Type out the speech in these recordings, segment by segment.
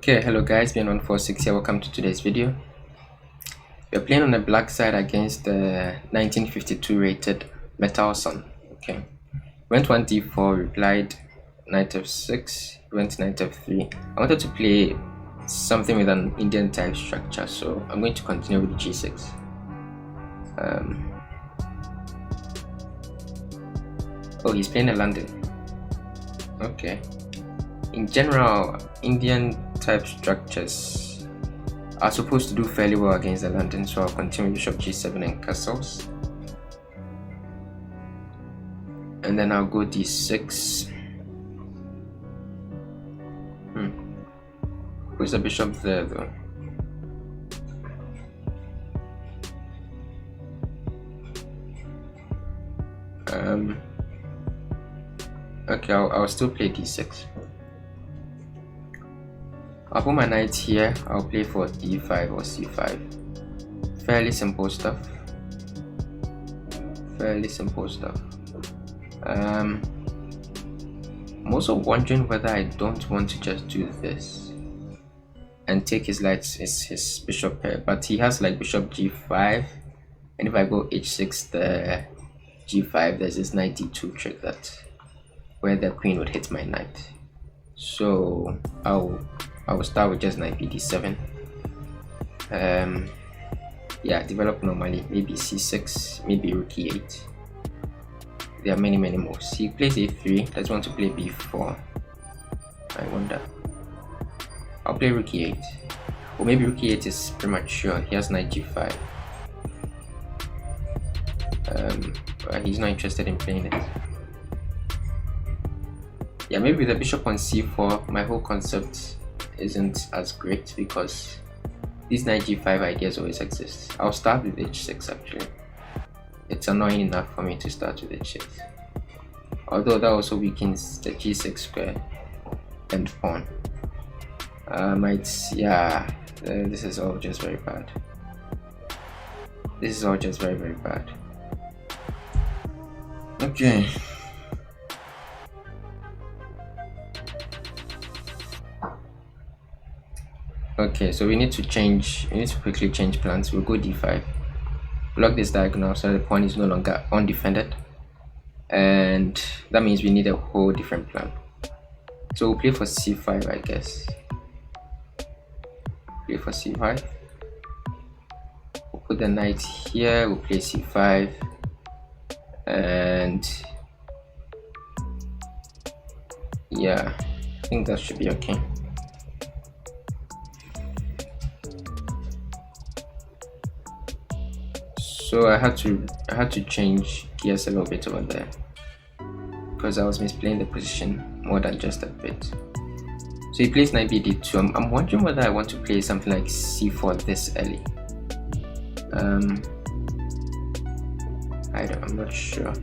Okay, hello guys, BN146 here. Welcome to today's video. We're playing on the black side against the 1952 rated Metalson. Okay, went 1d4, replied knight f6, went knight f3. I wanted to play something with an Indian type structure, so I'm going to continue with g6. Oh, he's playing a London. Okay. In general, Indian type structures are supposed to do fairly well against the London, so I'll continue bishop g7 and castles. And then I'll go d6. Where's the bishop there though? Okay, I'll still play d6. I'll put my knight here. I'll play for d5 or c5. Fairly simple stuff. I'm also wondering whether I don't want to just do this and take his bishop pair, but he has like bishop g5, and if I go h6 the g5, there's this knight d2 trick where the queen would hit my knight. So I will start with just knight bd7. Yeah, develop normally, maybe c6, maybe rook e8. There are many moves. He plays a3. Let's want to play b4. I wonder. I'll play rook e8, or maybe rook e8 is premature. He has knight g5. But he's not interested in playing it. Yeah, maybe with the bishop on c4, my whole concept isn't as great because these knight g5 ideas always exist. I'll start with h6 actually. It's annoying enough for me to start with h6. Although that also weakens the g6 square and pawn. This is all just very bad. This is all just very bad. Okay. Okay, so we need to quickly change plans. We'll go d5. Block this diagonal so the pawn is no longer undefended. And that means we need a whole different plan. So we'll play for c5, I guess. Play for c5. We'll put the knight here, we'll play c5. And yeah, I think that should be okay. So I had to change gears a little bit over there because I was misplaying the position more than just a bit. So he plays knight bd2. I'm wondering whether I want to play something like c4 this early. I'm not sure.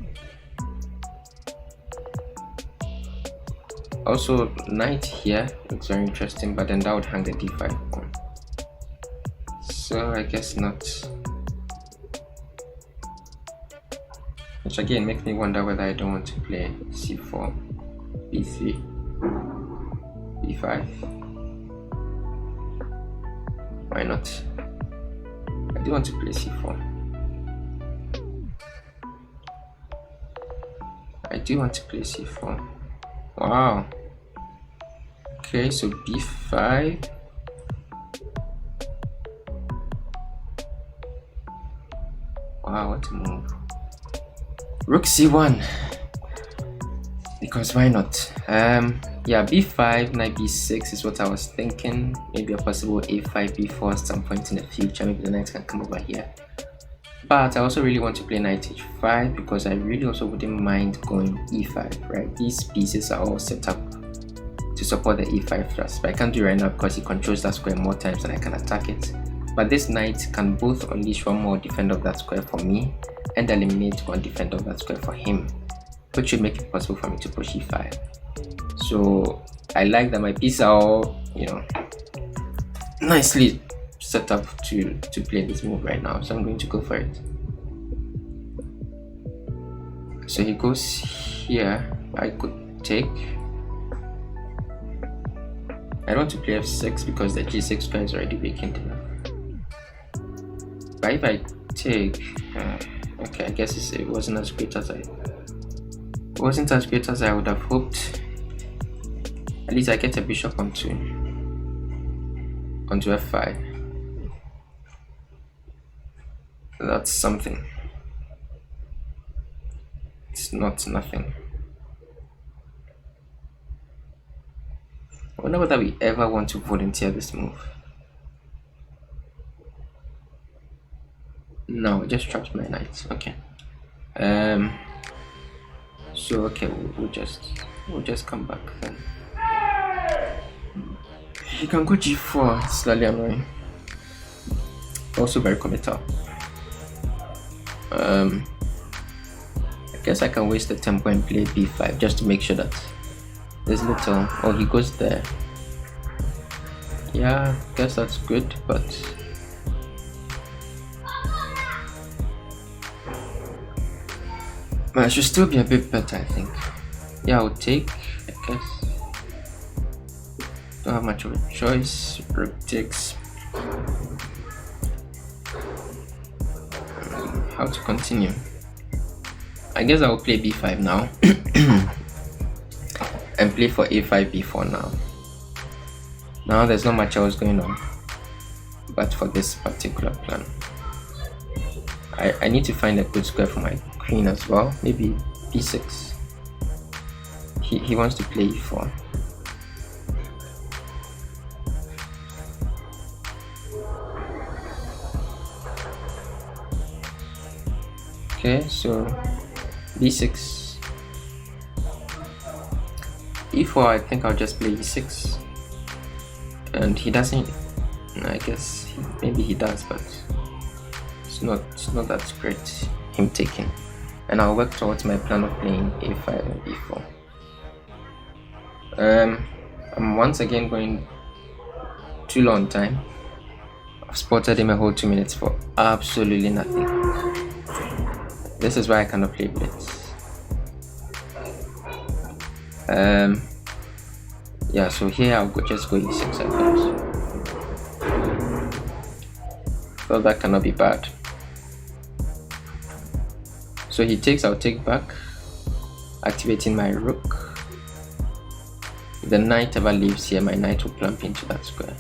Also, knight here looks very interesting, but then that would hang the d5 pawn. So I guess not. Which again makes me wonder whether I don't want to play c4, b3, b5. Why not? I do want to play c4. I do want to play c4. Wow. Okay, so b5. Wow, what a move. Rook c1, because why not? Yeah, b5, knight b6 is what I was thinking. Maybe a possible a5, b4 at some point in the future. Maybe the knight can come over here. But I also really want to play knight h5 because I really also wouldn't mind going e5, right? These pieces are all set up to support the e5 thrust, but I can't do it right now because he controls that square more times than I can attack it. But this knight can both unleash one more defender of that square for me and eliminate one defender of that square for him, which should make it possible for me to push e5. So I like that my pieces are all, nicely set up to play this move right now, so I'm going to go for it. So he goes here. I could take. I don't want to play f6 because the g6 square is already vacant enough. But if I take, okay, I guess it wasn't as great as I would have hoped. At least I get a bishop onto f5. That's something. It's not nothing. I wonder whether we ever want to volunteer this move. No, it just traps my knight. Okay. So okay, we'll just come back then. He can go g4. It's slightly annoying. Also very committal. I guess I can waste the tempo and play b5 just to make sure that there's little. Oh, he goes there. Yeah, I guess that's good, but it should still be a bit better, I think. Yeah, I'll take, I guess. Don't have much of a choice. Rook takes. How to continue? I guess I'll play b5 now and play for a5 b4 now. Now there's not much else going on, but for this particular plan, I need to find a good square for my queen as well. Maybe b6. He wants to play e4. Okay, so b6, e4. I think I'll just play e6, and he doesn't. I guess maybe he does, but it's not that great him taking. And I'll work towards my plan of playing a5 and b4. I'm once again going too long time. I've spotted him a whole 2 minutes for absolutely nothing. This is why I cannot play Blitz. Yeah, so here I'll just go e6, I guess. So that cannot be bad. So he takes, I'll take back, activating my rook. If the knight ever leaves here, my knight will plump into that square.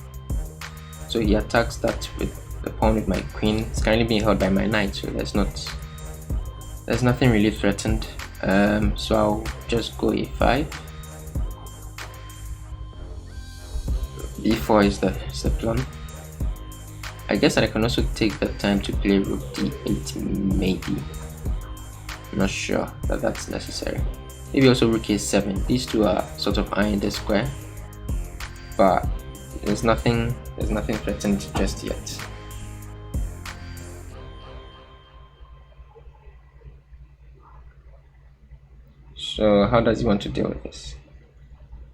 So he attacks that with the pawn with my queen. It's currently being held by my knight, so there's nothing really threatened. So I'll just go e5. b4 is the plan. I guess I can also take the time to play rook d8, maybe. I'm not sure that that's necessary. Maybe also rook a7. These two are sort of eyeing the square, but there's nothing threatened just yet. So how does he want to deal with this?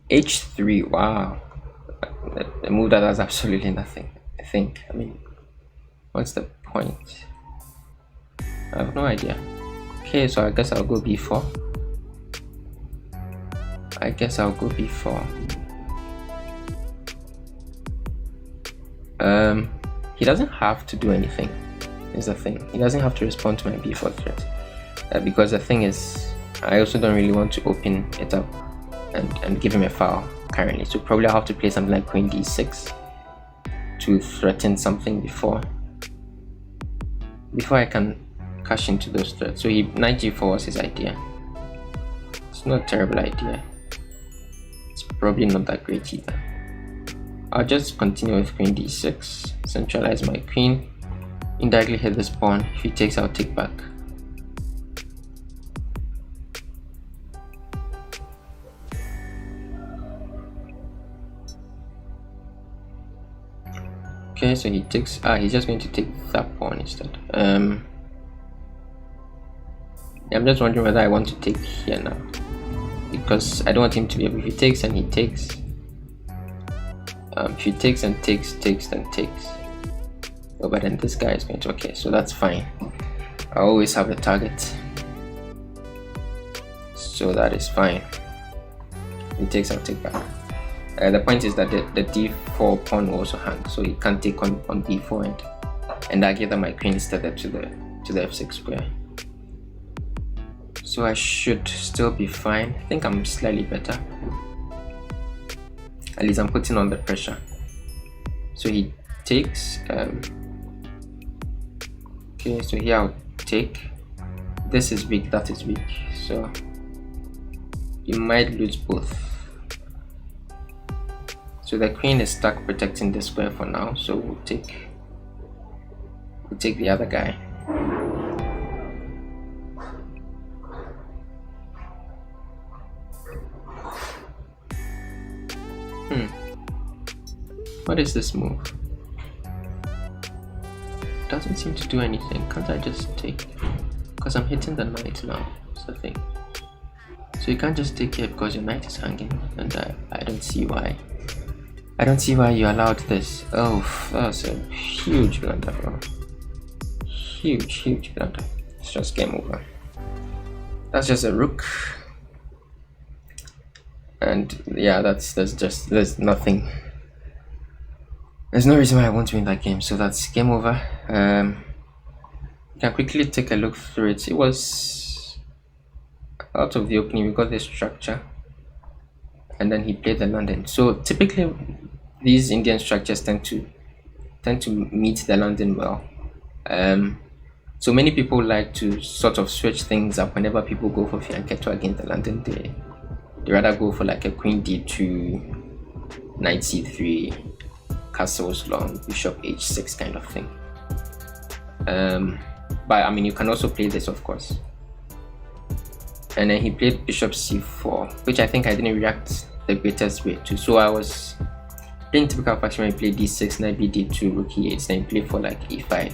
h3. Wow, the move that does absolutely nothing. I think. I mean, what's the point? I have no idea. Okay, so I guess I'll go b4. He doesn't have to do anything, is the thing. He doesn't have to respond to my b4 threat. Because the thing is, I also don't really want to open it up and give him a foul currently. So probably I'll have to play something like queen d6 to threaten something before I can cash into those threats. So knight g4 was his idea. It's not a terrible idea. It's probably not that great either. I'll just continue with queen d6, centralize my queen, indirectly hit this pawn. If he takes, I'll take back. Okay, so he takes. He's just going to take that pawn instead. I'm just wondering whether I want to take here now, because I don't want him to be able. If he takes and he takes, if he takes and takes, then takes. Oh, but then this guy is going to. Okay, so that's fine. I always have a target, so that is fine. If he takes, I'll take back. The point is that the d4 pawn will also hang, so you can't take on b4 and I give that my queen is tethered to the f6 square. So I should still be fine. I think I'm slightly better. At least I'm putting on the pressure. So he takes. Okay, so here I'll take. This is weak, that is weak. So you might lose both. So the queen is stuck protecting the square for now. So we'll take the other guy. What is this move? Doesn't seem to do anything. Can't I just take? Because I'm hitting the knight now. That's the thing. So you can't just take here because your knight is hanging, and I don't see why. I don't see why you allowed this. Oh, that's a huge blunder, bro. Huge blunder. It's just game over. That's just a rook. And yeah, there's nothing. There's no reason why I won't win that game, so that's game over. You can quickly take a look through it. It was out of the opening. We got the structure, and then he played the London. So typically, these Indian structures tend to meet the London well. So many people like to sort of switch things up whenever people go for fianchetto against the London. They rather go for like a queen d2, knight c3, castles long, bishop h6 kind of thing. But I mean, you can also play this, of course. And then he played bishop c4, which I think I didn't react the greatest way to. So I was playing typical fashion when I played d6, knight b d2, rook e8, then play for like e5,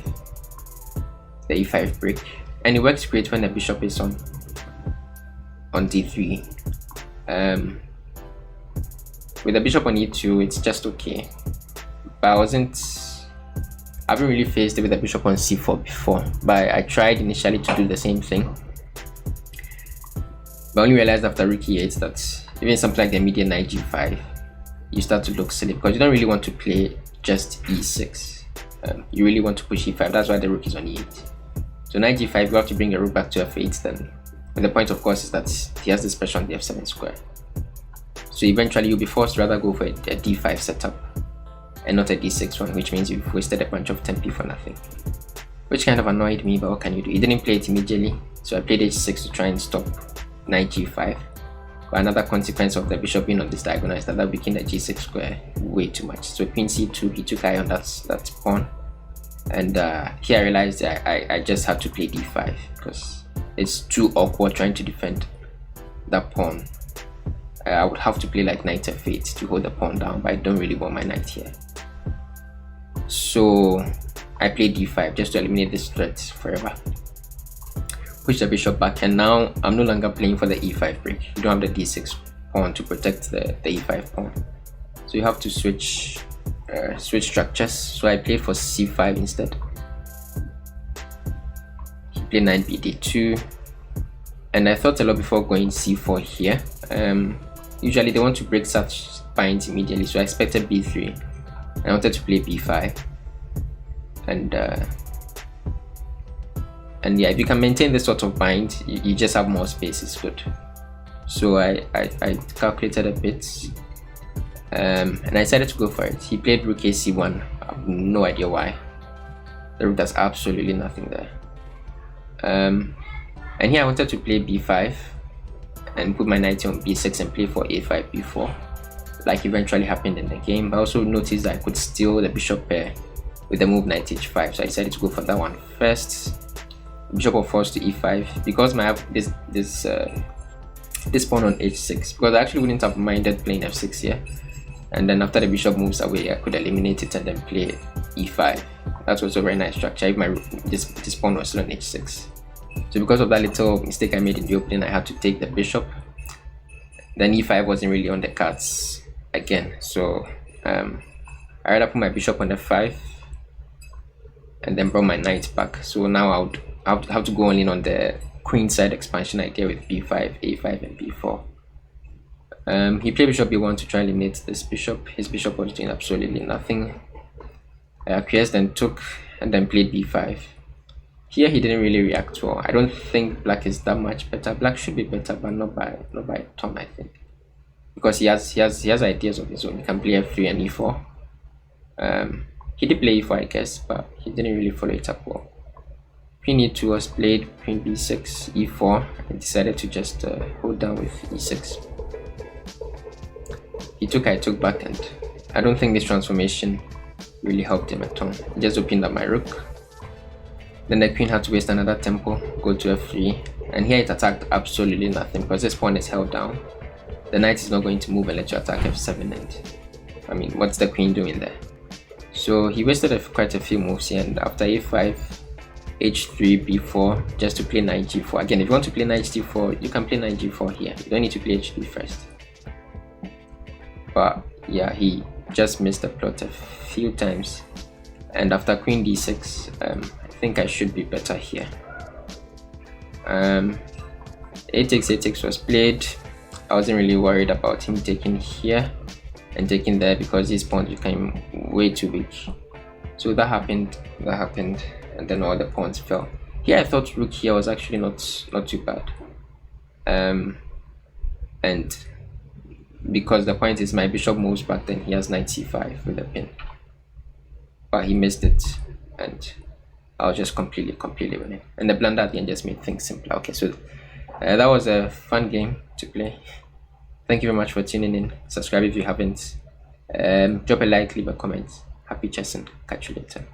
the e5 break, and it works great when the bishop is on d3. With the bishop on e2, it's just okay. But I haven't really faced it with the bishop on c4 before, but I tried initially to do the same thing. But I only realized after rook e8 that even something like the median knight g5, you start to look silly because you don't really want to play just e6. You really want to push e5. That's why the rook is on e8. So knight g5, you have to bring your rook back to f8 then. And the point, of course, is that he has this pressure on the f7 square. So eventually you'll be forced to rather go for a d5 setup and not a d6 one, which means you've wasted a bunch of tempi for nothing. Which kind of annoyed me, but what can you do? He didn't play it immediately, so I played h6 to try and stop knight g5. But another consequence of the bishop being on this diagonal is that that weakened the g6 square way too much. So queen c2, he took eye on that pawn. And here I realized I just had to play d5 because it's too awkward trying to defend that pawn. I would have to play like knight f8 to hold the pawn down, but I don't really want my knight here. So I played d5 just to eliminate this threat forever. Push the bishop back, and now I'm no longer playing for the e5 break. You don't have the d6 pawn to protect the e5 pawn. So you have to switch structures. So I played for c5 instead. He played knight bd2, and I thought a lot before going c4 here. Usually they want to break such binds immediately, so I expected b3. I wanted to play b5, and yeah, if you can maintain this sort of bind, you just have more space. It's good. So I calculated a bit, and I decided to go for it. He played rook ac1. I have no idea why. The rook does absolutely nothing there. And here I wanted to play b5 and put my knight on b6 and play for a5 b4, like eventually happened in the game. I also noticed that I could steal the bishop pair with the move knight h5, so I decided to go for that one first. Bishop was forced to e5 because I have this pawn on h6, because I actually wouldn't have minded playing f6 here, and then after the bishop moves away I could eliminate it and then play e5. That's also a very nice structure if this pawn was still on h6. So because of that little mistake I made in the opening, I had to take the bishop. Then e5 wasn't really on the cards again, so I rather put my bishop on f5 and then brought my knight back. So now I would have to go all in on the queen side expansion idea with b5, a5 and b4. He played bishop b1 to try and eliminate this bishop. His bishop was doing absolutely nothing. Acquiesced and took, and then played b5. Here he didn't really react well. I don't think black is that much better. Black should be better, but not by a ton, I think, because he has ideas of his own. He can play f3 and e4. He did play e4, I guess, but he didn't really follow it up well. Queen e2 was played, queen b6, e4. I decided to just hold down with e6. He took, I took back, and I don't think this transformation really helped him at all. He just opened up my rook. Then the queen had to waste another tempo, go to f3, and here it attacked absolutely nothing because this pawn is held down. The knight is not going to move and let you attack f7, and I mean, what's the queen doing there? So he wasted quite a few moves here, and after a5, h3, b4, just to play knight g4. Again, if you want to play knight d4, you can play knight g4 here. You don't need to play h3 first. But yeah, he just missed the plot a few times. And after queen d6, I think I should be better here. A6 was played. I wasn't really worried about him taking here and taking there because his pawns became way too weak. So that happened, and then all the pawns fell. Here I thought rook here was actually not too bad. And because the point is my bishop moves back, then he has knight c5 with a pin. But he missed it, and I was just completely winning. And the blunder at the end just made things simpler. Okay, so that was a fun game to play. Thank you very much for tuning in. Subscribe if you haven't. Drop a like, leave a comment. Happy chessing. Catch you later.